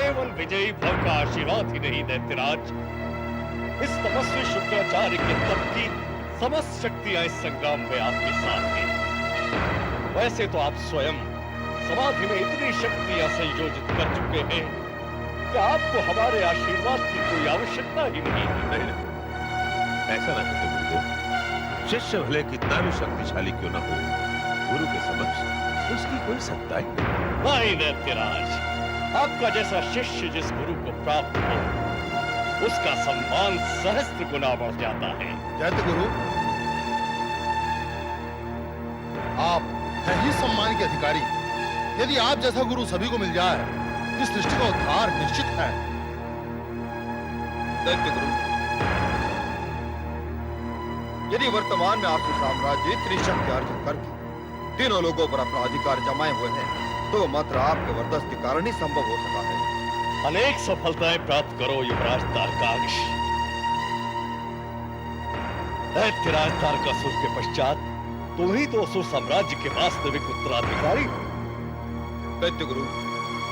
केवल विजयी भव का आशीर्वाद ही नहीं दैत्यराज, इस तपस्वी शुक्राचार्य के तप की समस्त शक्तियां इस संग्राम में आपके साथ हैं। वैसे तो आप स्वयं समाधि में इतनी शक्तियां संयोजित कर चुके हैं कि आपको हमारे आशीर्वाद की कोई आवश्यकता ही नहीं है। ऐसा ना कहो गुरुदेव, शिष्य भले कितना भी शक्तिशाली क्यों ना हो, गुरु के समक्ष उसकी कोई सत्ता ही नहीं। दैत्यराज, आपका जैसा शिष्य जिस गुरु को प्राप्त हो, उसका सम्मान सहस्त्र गुना बढ़ जाता है। दैत्य गुरु, आप हैं ही सम्मान के अधिकारी। यदि आप जैसा गुरु सभी को मिल जाए, इस सृष्टि का उद्धार निश्चित है। दैत्य गुरु, यदि वर्तमान में आपके साम्राज्य इतनी शक्ति अर्जित करके तीनों लोगों पर अपना अधिकार जमाए हुए हैं, तो मात्र आपके वरदान के कारण ही संभव हो सका है। अनेक सफलताएं प्राप्त करो युवराज तारकाक्ष। दैत्यराज तारकासुर के पश्चात तुम ही तो असुर साम्राज्य के वास्तविक उत्तराधिकारी हो। दैत्य गुरु,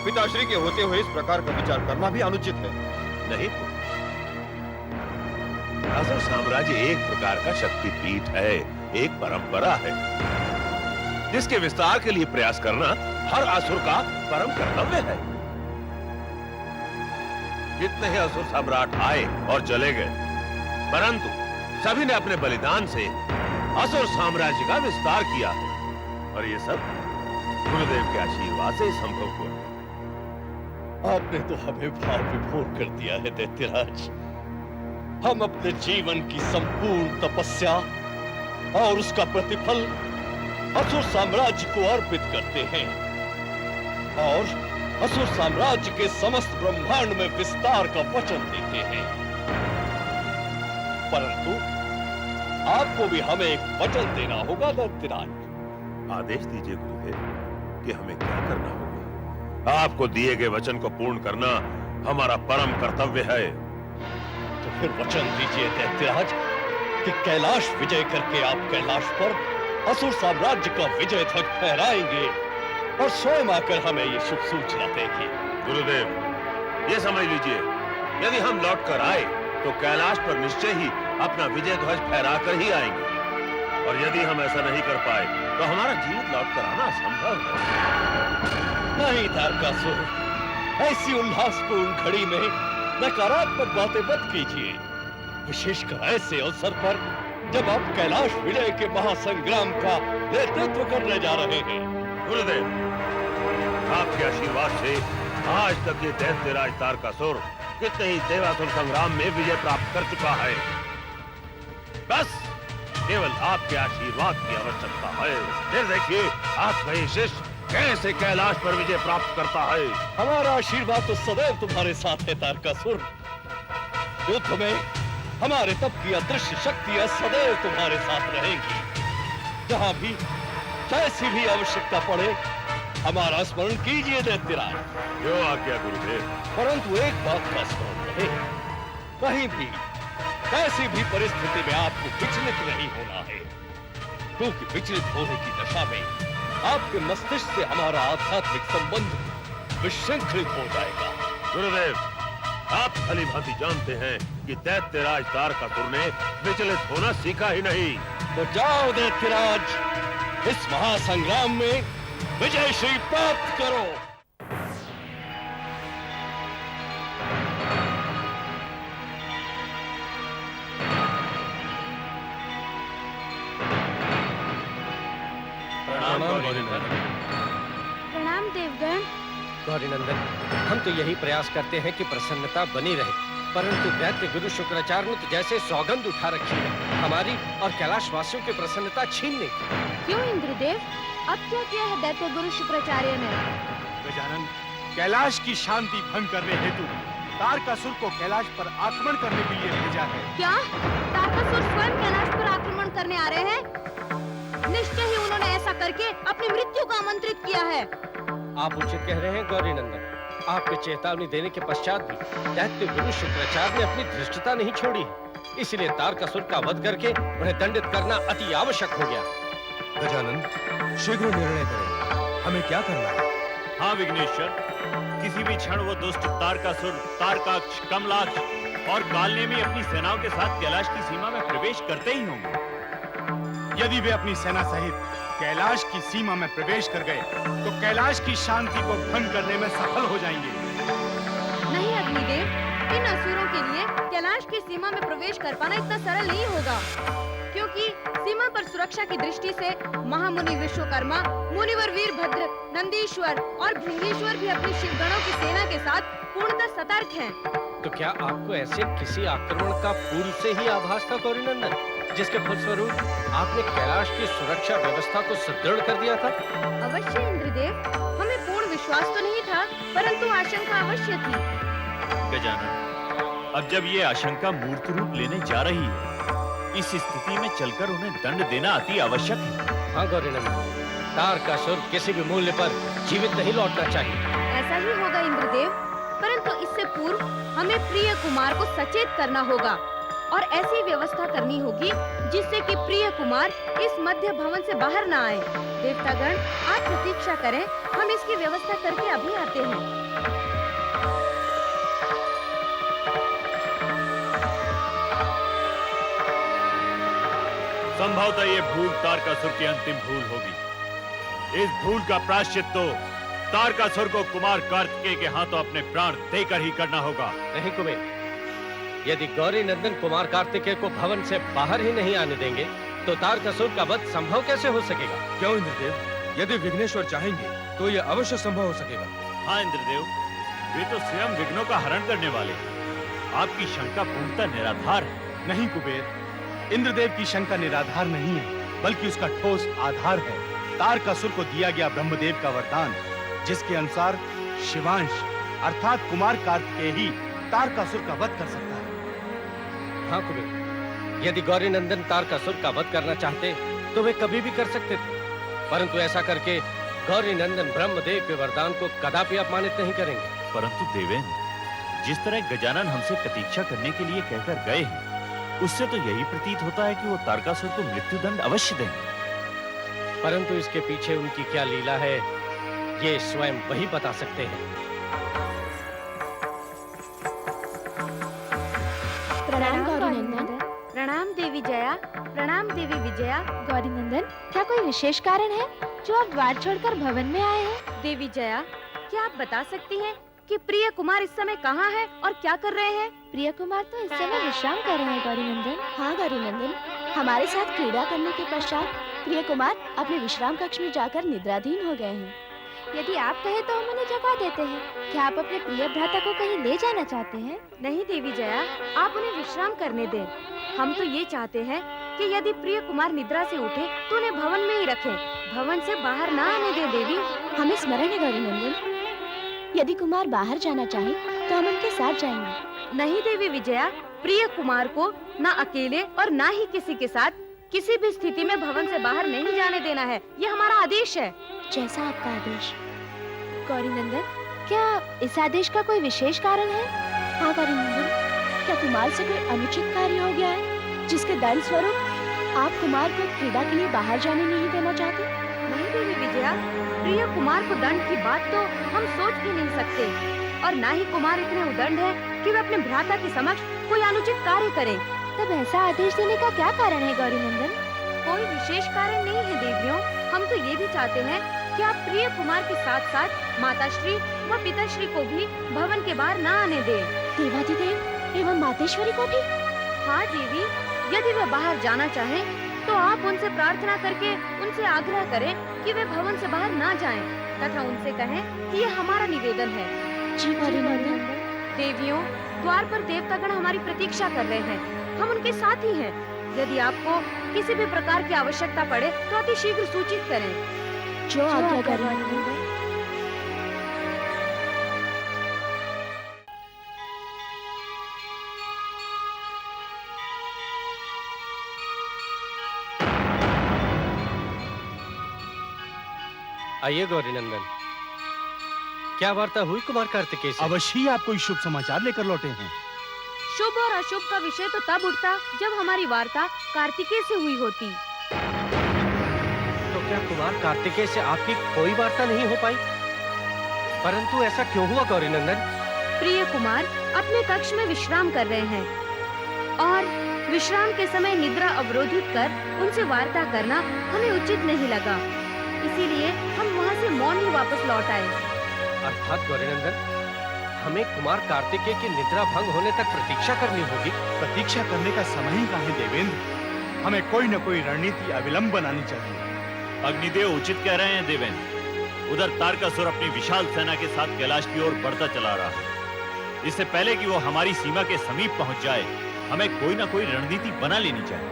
पिताश्री के होते हुए इस प्रकार का विचार करना भी अनुचित है। नहीं, असुर साम्राज्य एक प्रकार का शक्तिपीठ है, एक परंपरा है, जिसके विस्तार के लिए प्रयास करना हर असुर का परम कर्तव्य है। कितने ही असुर सम्राट आए और चले गए, परंतु सभी ने अपने बलिदान से असुर साम्राज्य का विस्तार किया है, और ये सब गुरुदेव के आशीर्वाद से संभव हुआ। आपने तो हमें भाव विभोर कर दिया है दैत्यराज। हम अपने जीवन की संपूर्ण तपस्या और उसका प्रतिफल असुर साम्राज्य को अर्पित करते हैं, और असुर साम्राज्य के समस्त ब्रह्मांड में विस्तार का वचन देते हैं। परंतु आपको भी हमें एक वचन देना होगा दैत्यराज। आदेश दीजिए गुरुदेव कि हमें क्या करना होगा। आपको दिए गए वचन को पूर्ण करना हमारा परम कर्तव्य है। तो फिर वचन दीजिए दैत्यराज कि कैलाश विजय करके आप कैलाश पर असुर साम्राज्य का विजय ध्वज फहराएंगे और स्वयं आकर हमें ये शुभ सूचना देंगे। गुरुदेव, ये समझ लीजिए, यदि हम लौट कर आए तो कैलाश पर निश्चय ही अपना विजय ध्वज फहराकर ही आएंगे, और यदि हम ऐसा नहीं कर पाए तो हमारा जीवित लौट कर आना असंभव है। नहीं तारकासुर, ऐसी उल्लासपूर्ण घड़ी में नकारात्मक बातें मत कीजिए, विशेषकर ऐसे अवसर पर जब आप कैलाश विजय के महासंग्राम का नेतृत्व करने जा रहे हैं। गुरुदेव, आपके आशीर्वाद से आज तक ये दैत्यराज तारकासुर कितने ही देवासुर संग्राम में विजय प्राप्त कर चुका है। बस केवल आपके आशीर्वाद की आवश्यकता है। फिर देखिए आपका ये शिष्य कैसे कैलाश पर विजय प्राप्त करता है। हमारा आशीर्वाद तो सदैव तुम्हारे साथ है तारकासुर। युद्ध में हमारे तप की अदृश्य शक्तियां सदैव तुम्हारे साथ रहेंगी। जहां भी जैसी भी आवश्यकता पड़े हमारा स्मरण कीजिए दैत्यराज। जो आज्ञा गुरुदेव। परंतु एक बात का स्मरण रहे, कहीं भी कैसी भी परिस्थिति में आपको विचलित नहीं होना है, क्योंकि विचलित होने की दशा में आपके मस्तिष्क से हमारा आध्यात्मिक संबंध विश्रंखलित हो जाएगा। गुरुदेव, आप भली भांति जानते हैं कि दैत्यराज तारकासुर ने विचलित होना सीखा ही नहीं। तो जाओ दैत्यराज, इस महासंग्राम में विजय श्री प्राप्त करो। प्रणाम देवगण। गौरीनंदन, हम तो यही प्रयास करते हैं कि प्रसन्नता बनी रहे, परंतु दैत्य गुरु शुक्राचार्य ने तो जैसे सौगंध उठा रखी है हमारी और कैलाश वासियों की प्रसन्नता छीनने की। क्यों इंद्रदेव, अब क्या किया है दैत्य गुरु शुक्राचार्य ने? गजानन, कैलाश की शांति भंग करने हेतु तारकासुर को कैलाश पर आक्रमण करने के लिए भेजा है। क्या तारकासुर स्वयं कैलाश पर आक्रमण करने आ रहे हैं? निश्चय ही उन्होंने ऐसा करके अपनी मृत्यु को आमंत्रित किया है। आप उचित कह रहे हैं गौरीनंदन। आपके चेतावनी देने के पश्चात भी दैत्य गुरु शुक्राचार्य ने अपनी धृष्टता नहीं छोड़ी है, इसलिए तारकासुर का वध करके उन्हें दंडित करना अति आवश्यक हो गया। गजानन, शीघ्र निर्णय करें, हमें क्या करना है? हाँ विघ्नेश्वर, किसी भी क्षण वो दुष्ट तारकासुर, तारकाक्ष, कमलाक्ष और कालनेमी अपनी सेनाओं के साथ कैलाश की सीमा में प्रवेश करते ही होंगे। यदि वे अपनी सेना सहित कैलाश की सीमा में प्रवेश कर गए तो कैलाश की शांति को भंग करने में सफल हो जाएंगे। नहीं अग्निदेव, इन असुरों के लिए कैलाश की सीमा में प्रवेश कर पाना इतना सरल नहीं होगा, क्योंकि सीमा पर सुरक्षा की दृष्टि से महामुनि विश्वकर्मा, मुनिवर वीरभद्र, नंदीश्वर और भृंगीश्वर भी अपनी शिवगणों की सेना के साथ पूर्णतः सतर्क हैं। तो क्या आपको ऐसे किसी आक्रमण का पूर्व से ही आभास था गौरीनंदन, जिसके फलस्वरूप आपने कैलाश की सुरक्षा व्यवस्था को सुदृढ़ कर दिया था? अवश्य इंद्रदेव, हमें पूर्ण विश्वास तो नहीं था, परंतु आशंका अवश्य थी। गजानन, अब जब ये आशंका मूर्त रूप लेने जा रही है, इस स्थिति में चलकर उन्हें दंड देना अति आवश्यक है। हाँ गौरीनंदन, तारकासुर किसी भी मूल्य पर जीवित नहीं लौटना चाहिए। ऐसा ही होगा इंद्रदेव, परंतु इससे पूर्व हमें प्रिय कुमार को सचेत करना होगा और ऐसी व्यवस्था करनी होगी जिससे कि प्रिय कुमार इस मध्य भवन से बाहर ना आए। देवतागण, आप प्रतीक्षा करें, हम इसकी व्यवस्था करके अभी आते हैं। संभवतः ये भूल तारकासुर की अंतिम भूल होगी। इस भूल का प्रायश्चित तो तारकासुर को कुमार कार्तिकेय के हाथों अपने प्राण देकर ही करना होगा। नहीं कुबेर, यदि गौरीनंदन कुमार कार्तिकेय को भवन से बाहर ही नहीं आने देंगे तो तारकासुर का वध संभव कैसे हो सकेगा? क्यों इंद्रदेव, यदि विघ्नेश्वर चाहेंगे तो यह अवश्य संभव हो सकेगा। हाँ इंद्रदेव, वे तो स्वयं विघ्नों का हरण करने वाले हैं। आपकी शंका पूर्णतः निराधार है। नहीं कुबेर, इंद्रदेव की शंका निराधार नहीं है, बल्कि उसका ठोस आधार है तारकासुर को दिया गया ब्रह्मदेव का वरदान, जिसके अनुसार शिवांश अर्थात कुमार कार्तिकेय ही तारकासुर का वध कर सकता है। हाँ कुबेर, यदि गौरीनंदन तारकासुर का वध करना चाहते तो वे कभी भी कर सकते थे, परंतु ऐसा करके गौरीनंदन ब्रह्मदेव के वरदान को कदापि अपमानित नहीं करेंगे। परंतु देवेंद्र, जिस तरह गजानन हमसे प्रतीक्षा करने के लिए कहकर गए हैं, उससे तो यही प्रतीत होता है कि वो तारकासुर को मृत्युदंड अवश्य देंगे। परंतु इसके पीछे उनकी क्या लीला है, ये स्वयं वही बता सकते हैं। प्रणाम गौरीनंदन। प्रणाम देवी जया। प्रणाम देवी विजया। गौरीनंदन, क्या कोई विशेष कारण है जो आप द्वार छोड़कर भवन में आए हैं? देवी जया, क्या आप बता सकती हैं कि प्रिय कुमार इस समय कहाँ है और क्या कर रहे हैं? प्रिय कुमार तो इस समय विश्राम कर रहे हैं गौरीनंदन। हाँ गौरीनंदन, हमारे साथ क्रीड़ा करने के पश्चात प्रिय कुमार अपने विश्राम कक्ष में जाकर निद्राधीन हो गए हैं। यदि आप कहे तो हम उन्हें जगा देते हैं। क्या आप अपने प्रिय भ्राता को कहीं ले जाना चाहते हैं? नहीं देवी जया, आप उन्हें विश्राम करने दें। हम तो ये चाहते हैं कि यदि प्रिय कुमार निद्रा से उठे तो उन्हें भवन में ही रखें, भवन से बाहर ना आने दें। देवी, हमें स्मरण है गौरीनंदन, यदि कुमार बाहर जाना चाहे तो हम उनके साथ जाएंगे। नहीं देवी विजया, प्रिय कुमार को न अकेले और न ही किसी के साथ किसी भी स्थिति में भवन से बाहर नहीं जाने देना है। ये हमारा आदेश है। जैसा आपका आदेश। गौरीनंदन, क्या इस आदेश का कोई विशेष कारण है? हाँ गौरीनंदन, क्या कुमार से कोई अनुचित कार्य हो गया है जिसके दंड स्वरूप आप कुमार को क्रीड़ा के लिए बाहर जाने नहीं देना चाहते? नहीं देवी विजया, प्रिय कुमार को दंड की बात तो हम सोच भी नहीं सकते, और न ही कुमार इतने उदंड है कि वे अपने भ्राता के समक्ष कोई अनुचित कार्य करें। तब ऐसा आदेश देने का क्या कारण है गौरीनंदन? कोई विशेष कारण नहीं है देवियों। हम तो ये भी चाहते हैं कि आप प्रिय कुमार के साथ साथ माताश्री व पिताश्री को भी भवन के बाहर न आने दें। देवाधिदेव एवं मातेश्वरी को भी? हाँ देवी, यदि वे बाहर जाना चाहें तो आप उनसे प्रार्थना करके उनसे आग्रह करें कि वे भवन से बाहर ना जाएं, तथा उनसे कहें कि ये हमारा निवेदन है। जी गौरीनंदन। देवियों, द्वार पर देवतागण हमारी प्रतीक्षा कर रहे हैं, हम उनके साथ ही हैं। यदि आपको किसी भी प्रकार की आवश्यकता पड़े तो अति शीघ्र सूचित करें। जो आज्ञा गौरीनंदन। आइए गौरीनंदन, क्या वार्ता हुई कुमार कार्तिकेय से? अवश्य ही आप कोई शुभ समाचार लेकर लौटे हैं। शुभ और अशुभ का विषय तो तब उठता जब हमारी वार्ता कार्तिकेय से हुई होती। तो क्या कुमार कार्तिकेय से आपकी कोई वार्ता नहीं हो पाई? परंतु ऐसा क्यों हुआ गौरीनंदन? प्रिय कुमार अपने कक्ष में विश्राम कर रहे हैं और विश्राम के समय निद्रा अवरोधित कर उनसे वार्ता करना हमें उचित नहीं लगा, इसीलिए हम वहाँ से मौन ही वापस लौट आए। अर्थात गौरीनंदन, हमें कुमार कार्तिकेय की निद्रा भंग होने तक प्रतीक्षा करनी होगी। प्रतीक्षा करने का समय ही कहाँ है देवेंद्र? हमें कोई न कोई रणनीति अविलंब बनानी चाहिए। अग्निदेव उचित कह रहे हैं देवेंद्र। उधर तारकासुर अपनी विशाल सेना के साथ कैलाश की ओर बढ़ता चला रहा है। इससे पहले कि वो हमारी सीमा के समीप पहुंच जाए, हमें कोई ना कोई रणनीति बना लेनी चाहिए।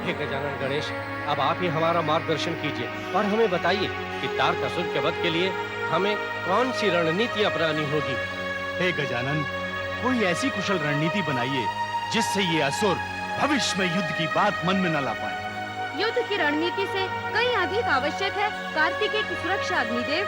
हे गजानन गणेश, अब आप ही हमारा मार्गदर्शन कीजिए और हमें बताइए कि तारकासुर के वध के लिए हमें कौन सी रणनीति अपनानी होगी। हे गजानन, कोई ऐसी कुशल रणनीति बनाइए जिससे ये असुर भविष्य में युद्ध की बात मन में न ला पाए। युद्ध की रणनीति से कहीं अधिक आवश्यक है कार्तिकेय की सुरक्षा। अग्निदेव,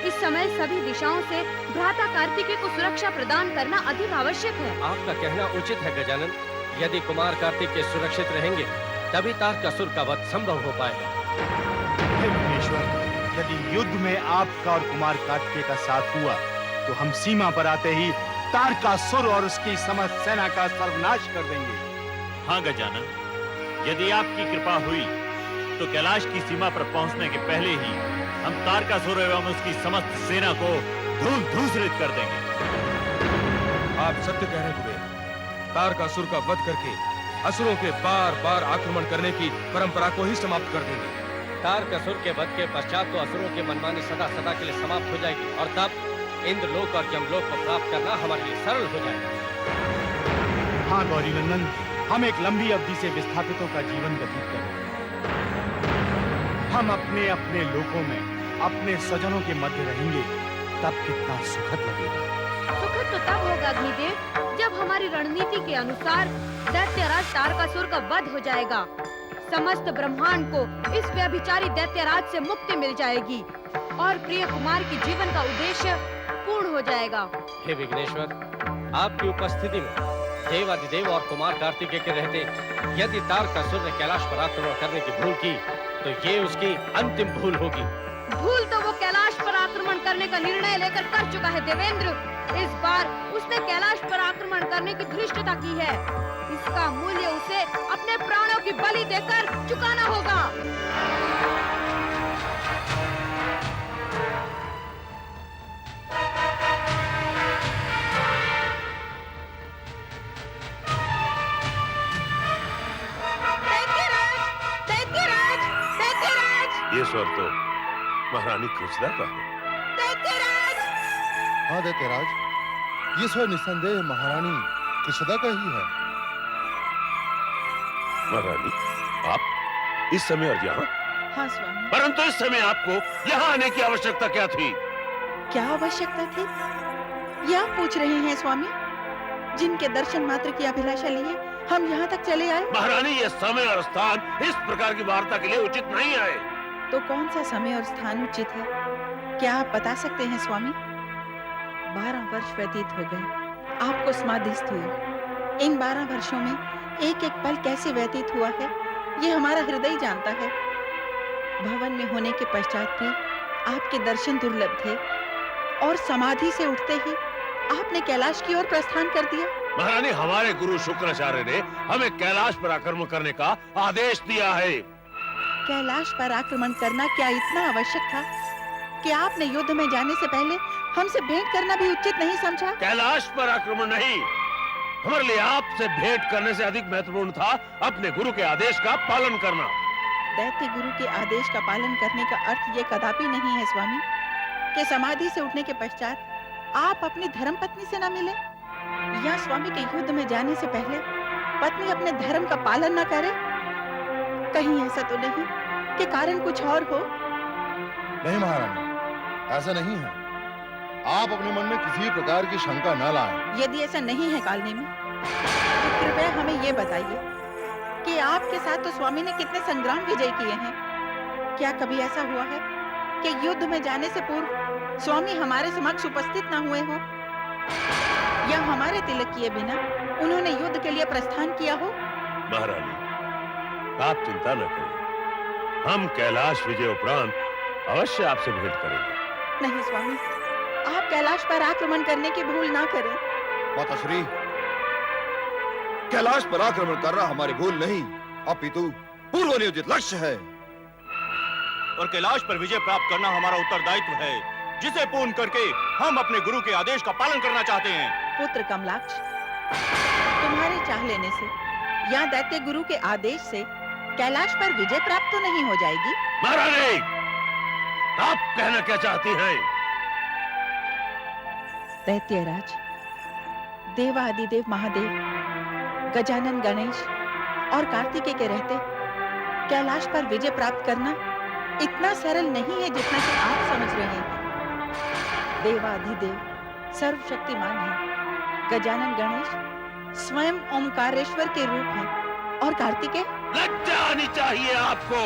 इस समय सभी दिशाओं से भ्राता कार्तिकेय को सुरक्षा प्रदान करना अधिक आवश्यक है। आपका कहना उचित है गजानन। यदि कुमार कार्तिकेय सुरक्षित रहेंगे तभी तारकासुर का वध संभव हो पाएगा। हे विघ्नेश्वर, यदि युद्ध में आपका और कुमार कार्तिकेय का साथ हुआ तो हम सीमा पर आते ही तारकासुर और उसकी समस्त सेना का सर्वनाश कर देंगे। हाँ गजानन, यदि आपकी कृपा हुई तो कैलाश की सीमा पर पहुंचने के पहले ही हम तारकासुर एवं उसकी समस्त सेना को धूल-धूसरित कर देंगे। आप सत्य कह रहे हैं कुबेर। तारकासुर का वध करके असुरों के बार बार आक्रमण करने की परंपरा को ही समाप्त कर देंगे। तारकासुर के वध के पश्चात तो असुरों की मनमानी सदा सदा के लिए समाप्त हो जाएगी और तब इंद्रलोक और जमलोक को प्राप्त करना हमारे लिए सरल हो जाएगा। हाँ गौरीनंदन, हम एक लंबी अवधि से विस्थापितों का जीवन व्यतीत कर रहे हैं। हम अपने अपने लोकों में अपने स्वजनों के मध्य रहेंगे, तब कितना सुखद लगेगा। सुखद तो तब होगा अग्निदेव जब हमारी रणनीति के अनुसार दैत्यराज तारकासुर का वध हो जाएगा। समस्त ब्रह्मांड को इस व्यभिचारी दैत्यराज से मुक्ति मिल जाएगी और प्रिय कुमार की जीवन का उद्देश्य पूर्ण हो जाएगा। हे विघ्नेश्वर, आपकी उपस्थिति में देवाधिदेव और कुमार कार्तिकेय के रहते यदि तारकासुर ने कैलाश पर आक्रमण करने की भूल की तो ये उसकी अंतिम भूल होगी। भूल तो वो कैलाश पर आक्रमण करने का निर्णय लेकर कर चुका है देवेंद्र। इस बार उसने कैलाश पर आक्रमण करने की धृष्टता की है। इसका मूल्य उसे अपने प्राणों की बलि देकर चुकाना होगा। ये स्वर तो महारानी कृष्णा का है। हाँ दैत्यराज, ये स्वर निस्संदेह महारानी कृष्णा का ही है। महारानी, आप इस समय और यहाँ? हाँ स्वामी। परंतु इस समय आपको यहाँ आने की आवश्यकता क्या थी? क्या आवश्यकता थी, ये आप पूछ रहे हैं स्वामी? जिनके दर्शन मात्र की अभिलाषा लिए हम यहाँ तक चले आए। महारानी, ये समय और स्थान इस प्रकार की वार्ता के लिए उचित नहीं है। तो कौन सा समय और स्थान उचित है, क्या आप बता सकते हैं स्वामी? 12 वर्ष व्यतीत हो गए आपको समाधिस्थ हुए। इन 12 वर्षों में एक एक पल कैसे व्यतीत हुआ है ये हमारा हृदय जानता है। भवन में होने के पश्चात भी आपके दर्शन दुर्लभ थे और समाधि से उठते ही आपने कैलाश की ओर प्रस्थान कर दिया। महारानी, हमारे गुरु शुक्राचार्य ने हमें कैलाश पर आक्रमण करने का आदेश दिया है। कैलाश पर आक्रमण करना क्या इतना आवश्यक था कि आपने युद्ध में जाने से पहले हमसे भेंट करना भी उचित नहीं समझा? कैलाश पर आक्रमण नहीं, हमारे लिए आपसे भेंट करने से अधिक महत्वपूर्ण था अपने गुरु के आदेश का पालन करना। दैत्य गुरु के आदेश का पालन करने का अर्थ ये कदापि नहीं है स्वामी कि समाधि से उठने के पश्चात आप अपनी धर्म पत्नी से न मिले या स्वामी के युद्ध में जाने से पहले पत्नी अपने धर्म का पालन न करे। कहीं ऐसा तो नहीं कि कारण कुछ और हो? नहीं महारानी, ऐसा नहीं है। आप अपने मन में किसी प्रकार की शंका न लाएं। यदि ऐसा नहीं है कालनेमी, तो कृपया हमें ये बताइए कि आपके साथ तो स्वामी ने कितने संग्राम विजय किए हैं। क्या कभी ऐसा हुआ है कि युद्ध में जाने से पूर्व स्वामी हमारे समक्ष उपस्थित न हुए हो या हमारे तिलक किए बिना उन्होंने युद्ध के लिए प्रस्थान किया हो? महारानी, आप चिंता न करें, हम कैलाश विजय उपरांत अवश्य आपसे भेंट करेंगे। नहीं स्वामी, आप कैलाश पर आक्रमण करने की भूल ना करें। माताश्री, कैलाश पर आक्रमण करना हमारी भूल नहीं, अपितु पूर्व नियोजित लक्ष्य है। और कैलाश पर विजय प्राप्त करना हमारा उत्तरदायित्व है, जिसे पूर्ण करके हम अपने गुरु के आदेश का पालन करना चाहते हैं। पुत्र कमलाक्ष, तुम्हारे चाह लेने से या दैत्य गुरु के आदेश से कैलाश पर विजय प्राप्त तो नहीं हो जाएगी। महारानी, आप कहना क्या चाहती हैं? दैत्यराज, देवादिदेव महादेव, गजानन, गणेश और कार्तिकेय के रहते कैलाश पर विजय प्राप्त करना इतना सरल नहीं है जितना कि आप समझ रहे हैं। देवाधिदेव सर्वशक्तिमान है, गजानन गणेश स्वयं ओमकारेश्वर के रूप हैं और कार्तिकेय। लज्जा आनी चाहिए आपको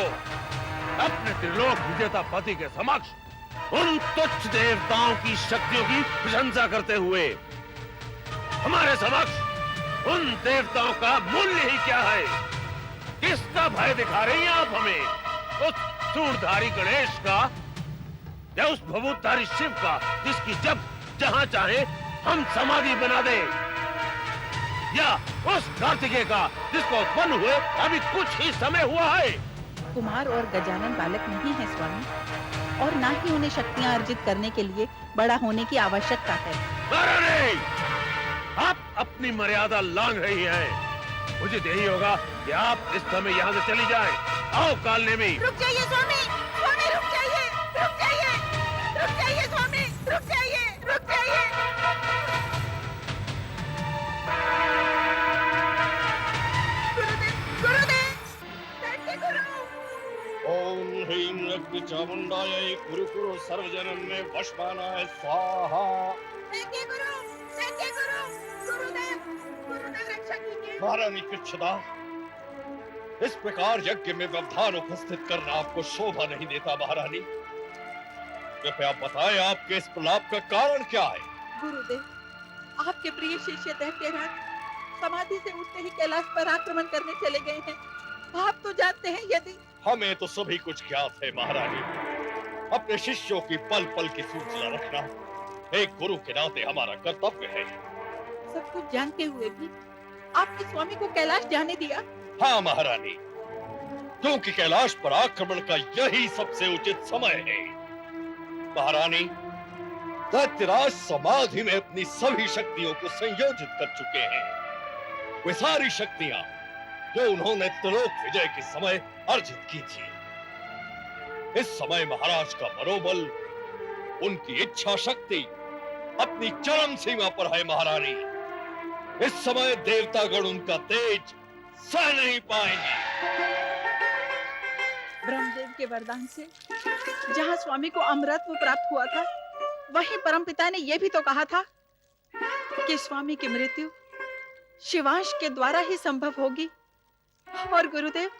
अपने त्रिलोक विजेता पति के समक्ष उन तुच्छ देवताओं की शक्तियों की प्रशंसा करते हुए। हमारे समक्ष उन देवताओं का मूल्य ही क्या है? किसका भय दिखा रही हैं आप हमें? उस सूंडधारी गणेश का या उस भभूतधारी शिव का, जिसकी जब जहां चाहे हम समाधि बना दें, या उस कार्तिकेय का जिसको उत्पन्न हुए अभी कुछ ही समय हुआ है? कुमार और गजानन बालक नहीं है स्वामी, और ना ही उन्हें शक्तियां अर्जित करने के लिए बड़ा होने की आवश्यकता है। महारानी, आप अपनी मर्यादा लांघ रही हैं। मुझे यही होगा कि आप इस समय यहाँ से चली जाएं। आओ कालनेमी। रुक जाइए स्वामी, स्वामी रुक जाइए, रुक जाइए, रुक जाइए स्वामी, रुक जाइए, रुक जाइए। गुरुदेव, गुरुदेव, दैत्य गुरु। ओम ह्रीं अग्नि चामुंडायै कुरु कुरु सर्वजनम में वशमानाय स्वाहा। दैत्य गुरु, दैत्य गुरु, गुरुदेव, गुरुदेव रक्षा कीजिए। महारानी कृच्छदा, इस प्रकार यज्ञ में व्यवधान उपस्थित करना आपको शोभा नहीं देता। महारानी, कृपया बताएं आपके इस प्रलाप का कारण क्या है? गुरुदेव, आपके प्रिय शिष्य दैत्यराज समाधि से उठते ही कैलाश पर आक्रमण करने चले गए हैं। आप तो जानते हैं, यदि हमें तो सभी कुछ ज्ञात है महारानी। अपने शिष्यों की पल पल की सूचना रखना एक गुरु के नाते हमारा कर्तव्य है। सब कुछ जानते हुए भी आपने स्वामी को कैलाश जाने दिया। हाँ महारानी, क्योंकि कैलाश पर आक्रमण का यही सबसे उचित समय है। महारानी, दैत्यराज समाधि में अपनी सभी शक्तियों को संयोजित कर चुके हैं। वे सारी शक्तियां जो उन्होंने त्रिलोक विजय के समय अर्जित की थी। इस समय महाराज का मनोबल, उनकी इच्छा शक्ति अपनी चरम सीमा पर है। महारानी, इस समय देवतागण उनका तेज सह नहीं पाएंगे। ब्रह्मदेव के वरदान से जहाँ स्वामी को अमरत्व प्राप्त हुआ था, वहीं परमपिता ने यह भी तो कहा था कि स्वामी की मृत्यु शिवांश के द्वारा ही संभव होगी। और गुरुदेव,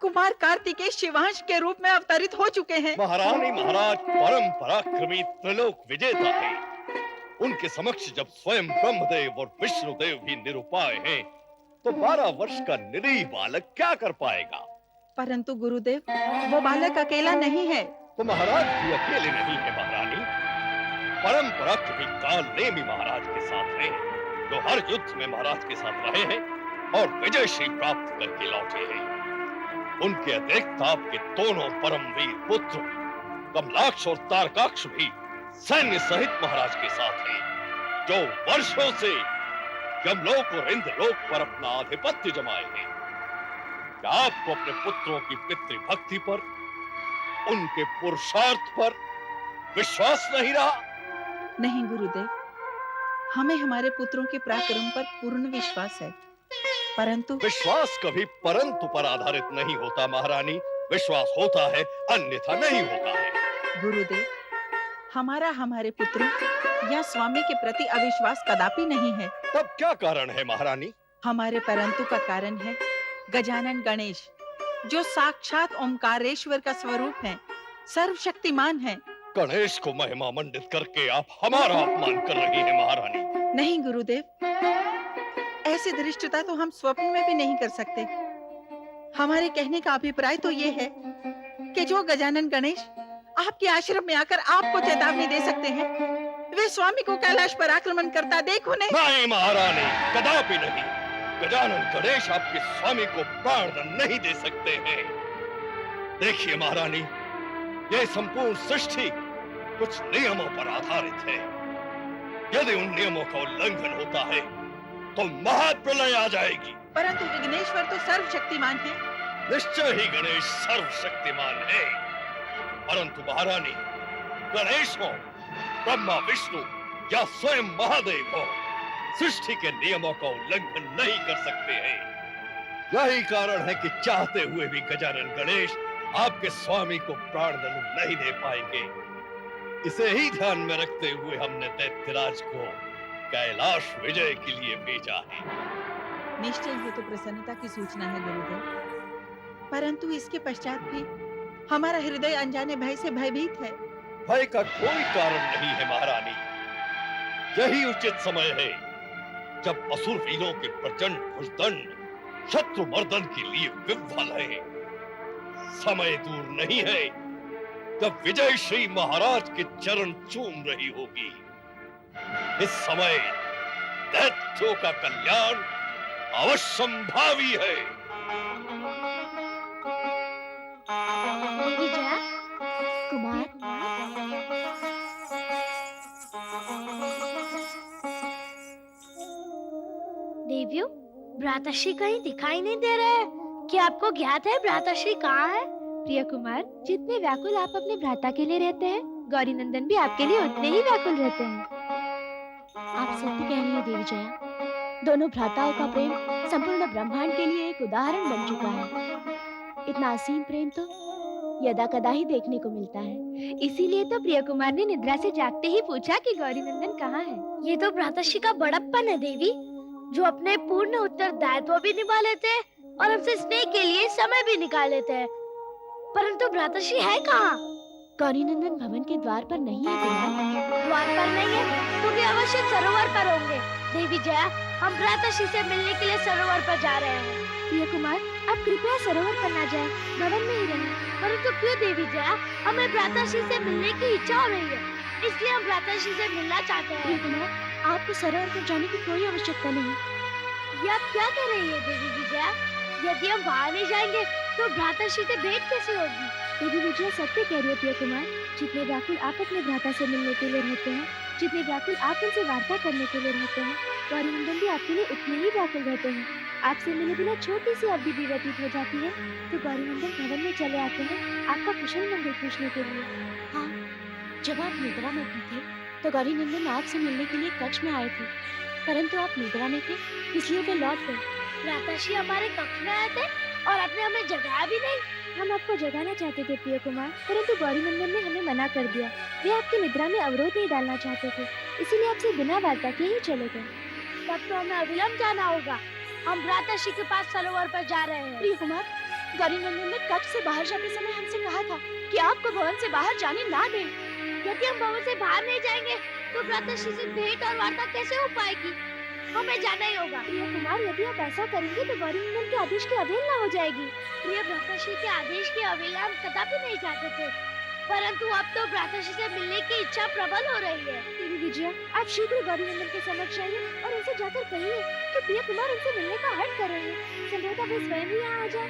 कुमार कार्तिकेय शिवांश के रूप में अवतरित हो चुके हैं। महारानी, महाराज परम पराक्रमी त्रिलोक विजेता है। उनके समक्ष जब स्वयं ब्रह्मदेव और विष्णुदेव भी निरुपाय हैं, तो 12 वर्ष का निरीह बालक क्या कर पाएगा? परंतु गुरुदेव, वो बालक अकेला नहीं है। तो महाराज भी अकेले नहीं है। महारानी, परम पराक्रमी कालनेमी महाराज के साथ हैं, जो हर युद्ध में महाराज के साथ रहे हैं और विजयश्री प्राप्त करके लौटे हैं। उनके अतिरिक्त आपके दोनों परमवीर पुत्र कमलाक्ष और तारकाक्ष भी सैन्य सहित महाराज के साथ हैं, जो वर्षों से यमलोक और इंद्रलोक पर अपना आधिपत्य जमाए हैं। क्या आपको अपने पुत्रों की पितृभक्ति पर, उनके पुरुषार्थ पर विश्वास नहीं रहा? नहीं गुरुदेव, हमें हमारे पुत्रों के पराक्रम पर पूर्ण विश्वास है, परंतु विश्वास कभी परंतु पर आधारित नहीं होता। महारानी, विश्वास होता है, अन्यथा नहीं होता है। गुरुदेव, हमारा हमारे पुत्रों या स्वामी के प्रति अविश्वास कदापि नहीं है। तब क्या कारण है महारानी? हमारे परंतु का कारण है गजानन गणेश, जो साक्षात ओमकारेश्वर का स्वरूप है, सर्वशक्तिमान है। गणेश को महिमा मंडित करके आप हमारा अपमान कर रही हैं महारानी। नहीं गुरुदेव, ऐसी धृष्टता तो हम स्वप्न में भी नहीं कर सकते। हमारे कहने का अभिप्राय तो ये है कि जो गजानन गणेश आपके आश्रम में आकर आपको चेतावनी दे सकते हैं, वे स्वामी को कैलाश पर आक्रमण करता देख उन्हें। नहीं महारानी, कदापि नहीं। गजानन गणेश आपके स्वामी को प्राणदंड नहीं दे सकते हैं। देखिए महारानी, यह संपूर्ण सृष्टि कुछ नियमों पर आधारित है। यदि उन नियमों का उल्लंघन होता है तो महाप्रलय आ जाएगी। परंतु विघ्नेश्वर तो सर्वशक्तिमान है। निश्चय ही गणेश सर्वशक्तिमान है, परंतु महारानी, गणेश हो, ब्रह्मा विष्णु या स्वयं महादेव हो, सृष्टि के नियमों का उल्लंघन नहीं कर सकते हैं। यही कारण है कि चाहते हुए भी गजानन गणेश आपके स्वामी को प्राणदंड नहीं दे पाएंगे। इसे ही ध्यान में रखते हुए हमने दैत्यराज को कैलाश विजय के लिए भेजा है। निश्चय ये तो प्रसन्नता की सूचना है गुरुदेव, परंतु इसके पश्चात भी हमारा हृदय अनजाने भय से भयभीत है। भय का कोई कारण नहीं है महारानी। यही उचित समय है जब असुर वीरों के प्रचंड भुजदंड शत्रु मर्दन के लिए विह्वल है। समय दूर नहीं है जब विजय श्री महाराज के चरण चूम रही होगी। इस समय दैत्यों का कल्याण अवश्यंभावी है। देवी जया, कुमार, देवियों, भ्राताश्री कहीं दिखाई नहीं दे रहे। क्या आपको ज्ञात है भ्राताश्री कहाँ है? प्रिय कुमार, जितने व्याकुल आप अपने भ्राता के लिए रहते हैं, गौरी नंदन भी आपके लिए उतने ही व्याकुल रहते हैं। आप सत्य कह रही हैं देवी जया। दोनों भ्राताओं का प्रेम संपूर्ण ब्रह्मांड के लिए एक उदाहरण बन चुका है। इतना असीम प्रेम तो यदा कदा ही देखने को मिलता है। इसीलिए तो प्रिय कुमार ने निद्रा से जागते ही पूछा कि गौरी नंदन कहाँ है। ये तो भ्राताश्री का बड़प्पन है देवी, जो अपने पूर्ण उत्तरदायित्व भी निभा लेते हैं और हमसे स्नेह के लिए समय भी निकाल लेते हैं। परंतु भ्राताश्री है कहाँ? गौरी नंदन भवन के द्वार पर नहीं है कुमार। द्वार पर नहीं है तो भी अवश्य सरोवर पर होंगे। देवी जया, हम भ्राताश्री से मिलने के लिए सरोवर पर जा रहे हैं। प्रिय कुमार, आप कृपया सरोवर पर न जाएं, भवन में ही रहें। परंतु क्यों देवी जया? हमें भ्राताश्री से मिलने की इच्छा हो रही है, इसलिए हम भ्राताश्री से मिलना चाहते हैं। प्रिय कुमार, आपको सरोवर पर जाने की कोई आवश्यकता नहीं। ये आप क्या कह रही है देवी विजया? यदि हम वहाँ नहीं जाएंगे तो भ्राताश्री से भेंट कैसे होगी? देवी विजया सत्य कह रही है प्रिय कुमार। जितने व्याकुल आप अपने भ्राता से मिलने के लिए रहते हैं, जितने व्याकुल आप उनसे वार्ता करने के लिए रहते हैं, गौरी नंदन भी आपके लिए उतने ही व्याकुल रहते हैं। आपसे मिले बिना छोटी सी अवधि भी व्यतीत हो जाती है तो गौरी नंदन भवन में चले आते हैं आपका कुशल मंगल पूछने के लिए। हाँ, जब आप निद्रा में थे तो गौरी नंदन आपसे मिलने के लिए कक्ष में आए थे, परंतु आप निद्रा में थे, इसलिए वे लौट गए। भ्राताश्री हमारे कक्ष में आए थे और आपने हमें जगाया भी नहीं। हम आपको जगाना चाहते थे प्रिय कुमार, परंतु गौरी नंदन ने हमें मना कर दिया। वे आपकी निद्रा में अवरोध नहीं डालना चाहते थे, इसीलिए आपसे बिना वार्ता के ही चले गए। तब तो हमें अविलंब जाना होगा। हम भ्राताश्री के पास सरोवर पर जा रहे हैं। प्रिय कुमार, गौरी नंदन ने कक्ष से बाहर जाते समय हमसे कहा था कि आपको भवन से बाहर जाने ना दें। यदि हम भवन से बाहर नहीं जाएंगे तो भ्राताश्री से भेंट और वार्ता कैसे हो पाएगी? हमें जाना ही होगा। प्रिय कुमार, यदि आप ऐसा करेंगे तो गौरी नंदन के आदेश की अवहेलना हो जाएगी। प्रिय भ्राताश्री के आदेश की अवहेलना हम कदापि नहीं चाहते थे, परंतु अब तो भ्राताश्री से मिलने की इच्छा प्रबल हो रही है। देवी विजया, आप शीघ्र गौरी नंदन के समक्ष आइए और उनसे जाकर कहिए कि प्रिय कुमार उनसे मिलने का हट कर रहे हैं। संभवतः वे स्वयं ही यहाँ आ जाए।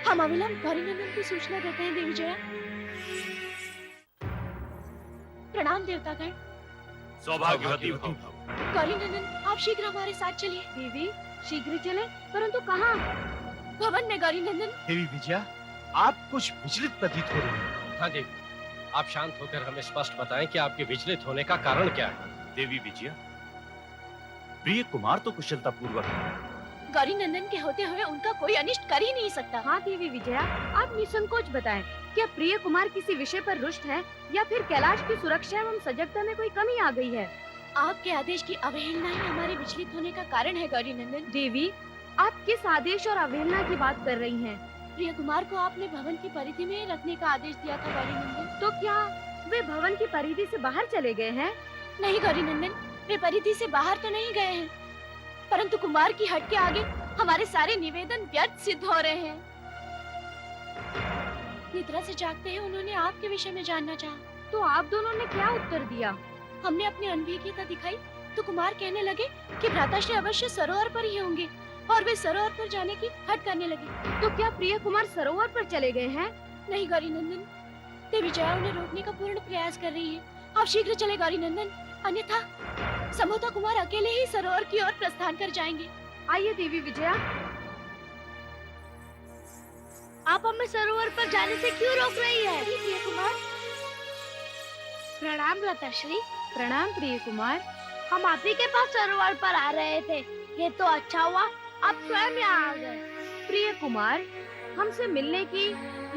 हम अविलंब गौरी नंदन की सूचना देते हैं देवी जया। प्रणाम देवतागण। सौभाग्यवती भव। गौरी नंदन, आप शीघ्र हमारे साथ चलिए। देवी, शीघ्र चले, परंतु कहाँ? भवन में गौरी नंदन। देवी विजया, आप कुछ विचलित प्रतीत हो रही हैं। हाँ देवी, आप शांत होकर हमें स्पष्ट बताएं कि आपके विचलित होने का कारण क्या है। देवी विजया, प्रिय कुमार तो कुशलता पूर्वक है। गौरी नंदन के होते हुए उनका कोई अनिष्ट कर ही नहीं सकता। हाँ देवी विजया, आप निसंकोच बताएं, क्या प्रिय कुमार किसी विषय पर रुष्ट है या फिर कैलाश की सुरक्षा एवं सजगता में कोई कमी आ गई है? आपके आदेश की अवहेलना ही हमारे विचलित होने का कारण है गौरी नंदन। देवी, आप किस आदेश और अवहेलना की बात कर रही हैं? प्रिय कुमार को आपने भवन की परिधि में रखने का आदेश दिया था गौरी नंदन। तो क्या वे भवन की परिधि से बाहर चले गए हैं? नहीं गौरी नंदन, वे परिधि से बाहर तो नहीं गए हैं, परंतु कुमार की हट के आगे हमारे सारे निवेदन व्यर्थ सिद्ध हो रहे हैं। निद्रा से जागते ही उन्होंने आपके विषय में जानना चाहा। तो आप दोनों ने क्या उत्तर दिया? हमने अपनी अनभिज्ञता दिखाई तो कुमार कहने लगे कि भ्राताश्री अवश्य सरोवर पर ही होंगे और वे सरोवर पर जाने की हट करने लगे। तो क्या प्रिय कुमार सरोवर पर चले गए हैं? नहीं गौरी नंदन, देवी जया उन्हें रोकने का पूर्ण प्रयास कर रही है। आप शीघ्र चले गौरी नंदन, अन्यथा संभवतः कुमार अकेले ही सरोवर की ओर प्रस्थान कर जाएंगे। आइए देवी विजया, आप हमें सरोवर पर जाने से क्यों रोक रही है? प्रिय कुमार, प्रणाम भ्राताश्री। प्रणाम प्रिय कुमार। हम आप ही के पास सरोवर पर आ रहे थे। ये तो अच्छा हुआ आप स्वयं यहाँ आ गए। प्रिय कुमार, हमसे मिलने की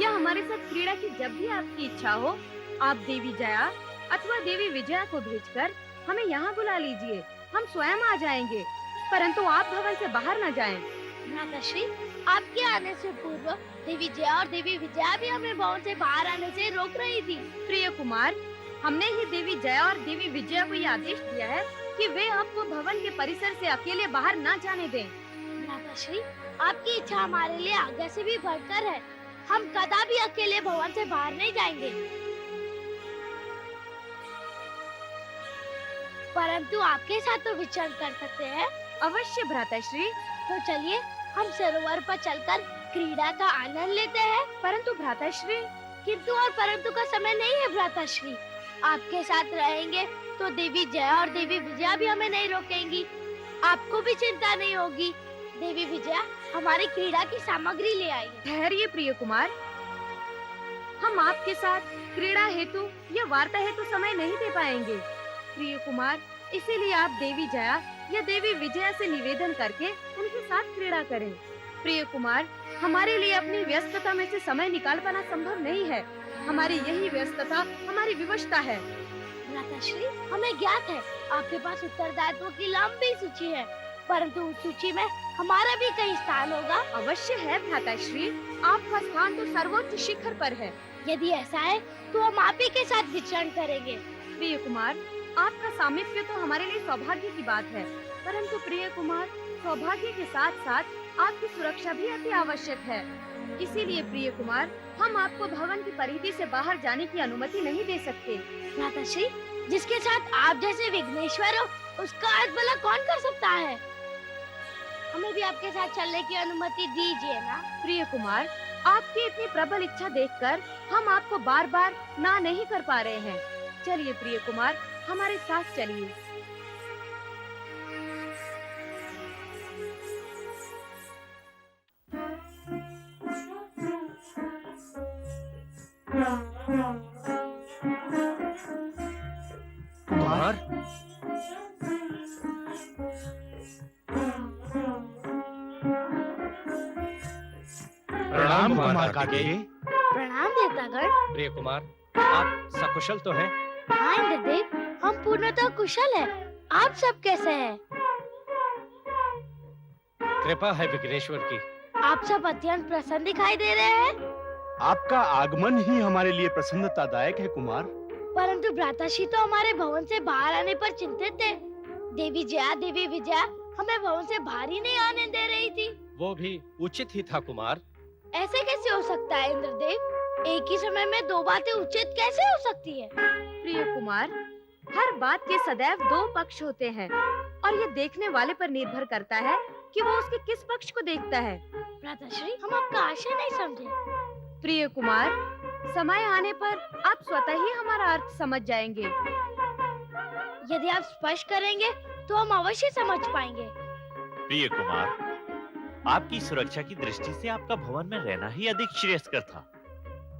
या हमारे साथ क्रीड़ा की जब भी आपकी इच्छा हो, आप देवी जया अथवा देवी विजया को भेजकर हमें यहाँ बुला लीजिए। हम स्वयं आ जाएंगे, परंतु आप भवन से बाहर न जाएं। भ्राताश्री, आपके आने से पूर्व देवी जया और देवी विजया भी हमें भवन से बाहर आने से रोक रही थी। प्रिय कुमार, हमने ही देवी जया और देवी विजया को ये आदेश दिया है कि वे आपको भवन के परिसर से अकेले बाहर न जाने दें। भ्राताश्री, आपकी इच्छा हमारे लिए आज्ञा से भी बढ़कर है। हम कदापि अकेले भवन से बाहर नहीं जाएंगे। परंतु आपके साथ तो विचरण कर सकते हैं। अवश्य भ्राताश्री। तो चलिए हम सरोवर पर चलकर क्रीड़ा का आनंद लेते हैं। परंतु भ्राताश्री। किंतु और परंतु का समय नहीं है भ्राताश्री। आपके साथ रहेंगे तो देवी जया और देवी विजया भी हमें नहीं रोकेंगी। आपको भी चिंता नहीं होगी। देवी विजया हमारी क्रीड़ा की सामग्री ले आई है। ठहरिए प्रिय कुमार, हम आपके साथ क्रीड़ा हेतु या वार्ता हेतु समय नहीं दे पाएंगे। प्रिय कुमार, इसीलिए आप देवी जया या देवी विजया से निवेदन करके उनके साथ क्रीड़ा करें। प्रिय कुमार, हमारे लिए अपनी व्यस्तता में से समय निकाल पाना संभव नहीं है। हमारी यही व्यस्तता हमारी विवशता है। भ्राताश्री, हमें ज्ञात है आपके पास उत्तरदायित्व की लंबी सूची है, परंतु उस सूची में हमारा भी कहीं स्थान होगा। अवश्य है भ्राताश्री, आपका स्थान तो सर्वोच्च शिखर पर है। यदि ऐसा है तो हम आप ही के साथ विचरण करेंगे। प्रिय कुमार, आपका सामीप्य तो हमारे लिए सौभाग्य की बात है, परंतु प्रिय कुमार, सौभाग्य के साथ साथ आपकी सुरक्षा भी अति आवश्यक है। इसीलिए प्रिय कुमार, हम आपको भवन की परिधि से बाहर जाने की अनुमति नहीं दे सकते। भ्राताश्री, जिसके साथ आप जैसे विघ्नेश्वर हो, उसका अर्थ भला कौन कर सकता है? हमें भी आपके साथ चलने की अनुमति दीजिए ना। प्रिय कुमार, आपकी इतनी प्रबल इच्छा देखकर हम आपको बार बार ना नहीं कर पा रहे हैं। चलिए प्रिय कुमार, हमारे साथ चलिए। कुमार, प्रणाम कुमार काके। प्रणाम देवतागण। प्रिय कुमार, आप सकुशल तो हैं? हाँ इंद्रदेव, हम पूर्णतः कुशल हैं। आप सब कैसे हैं? कृपा है विघ्नेश्वर की। आप सब अत्यंत प्रसन्न दिखाई दे रहे हैं। आपका आगमन ही हमारे लिए प्रसन्नतादायक है कुमार। परंतु भ्राताश्री तो हमारे भवन से बाहर आने पर चिंतित थे। देवी जया, देवी विजया हमें भवन से बाहर ही नहीं आने दे रही थी। वो भी उचित ही था कुमार। ऐसे कैसे हो सकता है इंद्रदेव? एक ही समय में दो बातें उचित कैसे हो सकती है? प्रिय कुमार, हर बात के सदैव दो पक्ष होते हैं और ये देखने वाले पर निर्भर करता है कि वो उसके किस पक्ष को देखता है। भ्राताश्री, हम आपका आशय नहीं समझे। प्रिय कुमार, समय आने पर आप स्वतः ही हमारा अर्थ समझ जाएंगे। यदि आप स्पष्ट करेंगे तो हम अवश्य समझ पाएंगे। प्रिय कुमार, आपकी सुरक्षा की दृष्टि से आपका भवन में रहना ही अधिक श्रेयस्कर था।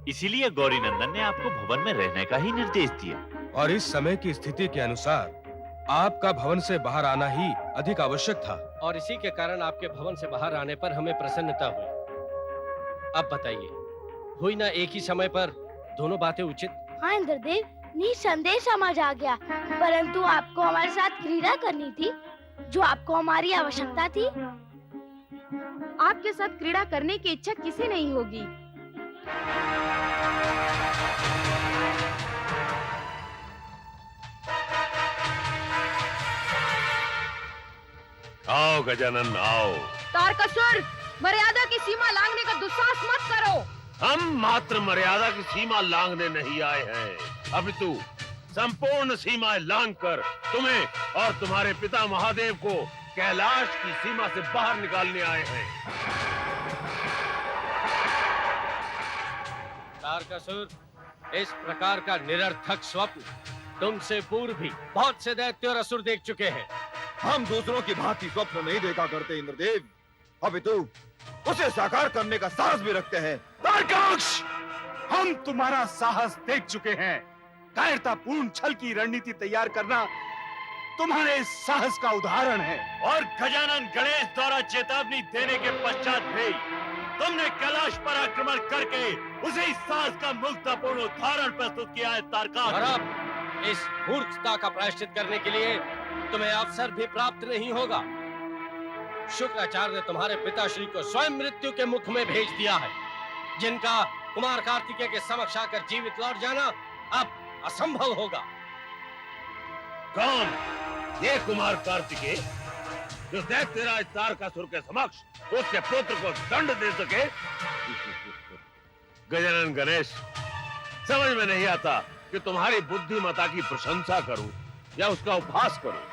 इसीलिए गौरी नंदन ने आपको भवन में रहने का ही निर्देश दिया। और इस समय की स्थिति के अनुसार आपका भवन से बाहर आना ही अधिक आवश्यक था। और इसी के कारण आपके भवन से बाहर आने पर हमें प्रसन्नता हुई। अब बताइए, हुई ना एक ही समय पर दोनों बातें उचित? हाँ इंद्रदेव, निसंदेह समझ आ गया। परंतु आपको हमारे साथ क्रीड़ा करनी थी, जो आपको हमारी आवश्यकता थी। आपके साथ क्रीड़ा करने की इच्छा किसी नहीं होगी। आओ गजानन आओ। तारकासुर, मर्यादा की सीमा लांघने का दुस्साहस मत करो। हम मात्र मर्यादा की सीमा लांघने नहीं आए हैं, अपितु संपूर्ण सीमाएं लांघकर तुम्हें और तुम्हारे पिता महादेव को कैलाश की सीमा से बाहर निकालने आए हैं। तारकासुर, इस प्रकार का निरर्थक स्वप्न तुमसे पूर्व भी बहुत से दैत्य और असुर देख चुके हैं। हम दूसरों की भांति स्वप्न नहीं देखा करते इंद्रदेव, अपितु उसे साकार करने का साहस भी रखते हैं। तारकाक्ष, हम तुम्हारा साहस देख चुके हैं। कायरतापूर्ण छल की रणनीति तैयार करना तुम्हारे इस साहस का उदाहरण है। और गजानन गणेश द्वारा चेतावनी देने के पश्चात भी तुमने कैलाश पर आक्रमण करके उसे इस साहस का मूर्खतापूर्ण उदाहरण प्रस्तुत किया है तारकाक्ष। और अब इस मूर्खता का प्रायश्चित करने के लिए तुम्हें अवसर भी प्राप्त नहीं होगा। शुक्राचार्य ने तुम्हारे पिताश्री को स्वयं मृत्यु के मुख में भेज दिया है, जिनका कुमार कार्तिकेय के समक्ष आकर जीवित लौट जाना अब असंभव होगा। कौन ये कुमार कार्तिकेय जो दैत्यराज तारकासुर के समक्ष उसके पुत्र को दंड दे सके? गजानन गणेश, समझ में नहीं आता कि तुम्हारी बुद्धिमता की प्रशंसा करूं या उसका उपहास करूं।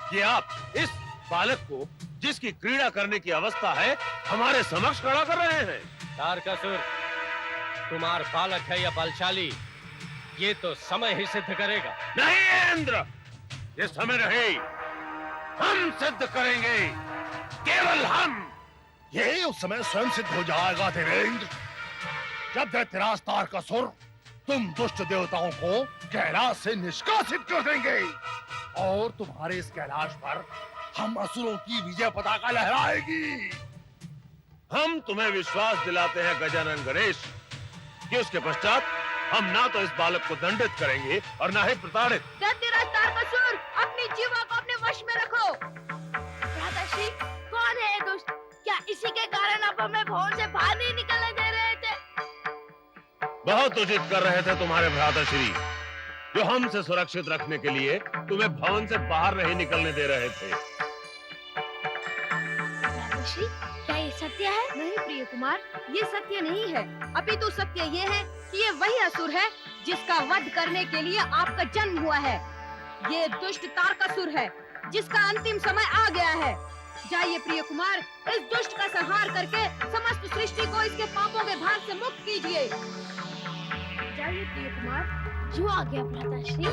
कि आप इस बालक को, जिसकी क्रीड़ा करने की अवस्था है, हमारे समक्ष खड़ा कर रहे हैं। तारकासुर, कुमार बालक है या बलशाली, ये तो समय ही सिद्ध करेगा। नहीं इंद्र, ये समय रहे, हम सिद्ध करेंगे, केवल हम। ये उस समय स्वयं सिद्ध हो जाएगा देवेंद्र, जब दैत्यराज तारकासुर तुम दुष्ट देवताओं को कैलाश से निष्कासित कर देंगे और तुम्हारे इस कैलाश पर हम असुरों की विजय पताका लहराएगी। हम तुम्हें विश्वास दिलाते हैं गजानन गणेश कि उसके पश्चात हम ना तो इस बालक को दंडित करेंगे और ना ही प्रताड़ित। दैत्यराज तारकासुर, अपनी जीवा को अपने वश में रखो। भ्राताश्री, कौन है ये दुष्ट? क्या इसी के कारण आप हमें भवन से बाहर नहीं निकलने दे रहे थे? बहुत उचित कर रहे थे तुम्हारे भ्राताश्री, जो हमसे सुरक्षित रखने के लिए तुम्हें भवन से बाहर नहीं निकलने दे रहे थे। भ्राताश्री, क्या ये सत्य है? नहीं प्रिय कुमार, ये सत्य नहीं है। अपितु सत्य ये है कि ये वही असुर है जिसका वध करने के लिए आपका जन्म हुआ है। ये दुष्ट तारकासुर है जिसका अंतिम समय आ गया है। जाइए प्रिय कुमार, इस दुष्ट का संहार करके समस्त सृष्टि को इसके पापों के भार से मुक्त कीजिए। जाइए प्रिय कुमार। जो आ गया भ्राताश्री।